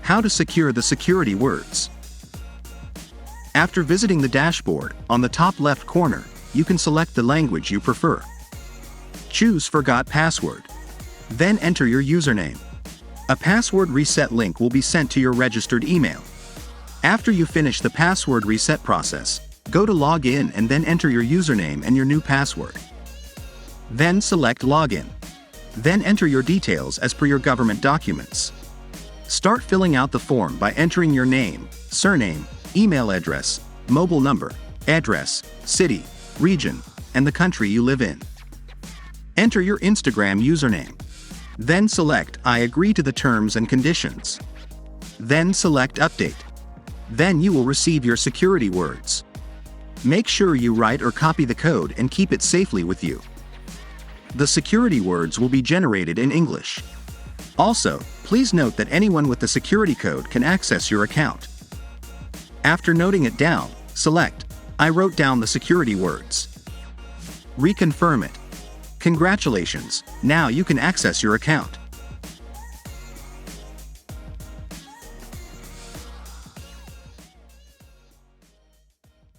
How to secure the security words. After visiting the dashboard, on the top left corner, you can select the language you prefer. Choose Forgot Password. Then enter your username. A password reset link will be sent to your registered email. After you finish the password reset process, go to Login and then enter your username and your new password. Then select Login. Then enter your details as per your government documents. Start filling out the form by entering your name, surname, email address, mobile number, address, city, region, and the country you live in. Enter your Instagram username. Then select I agree to the terms and conditions. Then select Update. Then you will receive your security words. Make sure you write or copy the code and keep it safely with you. The security words will be generated in English. Also, please note that anyone with the security code can access your account. After noting it down, select I wrote down the security words. Reconfirm it. Congratulations, now you can access your account.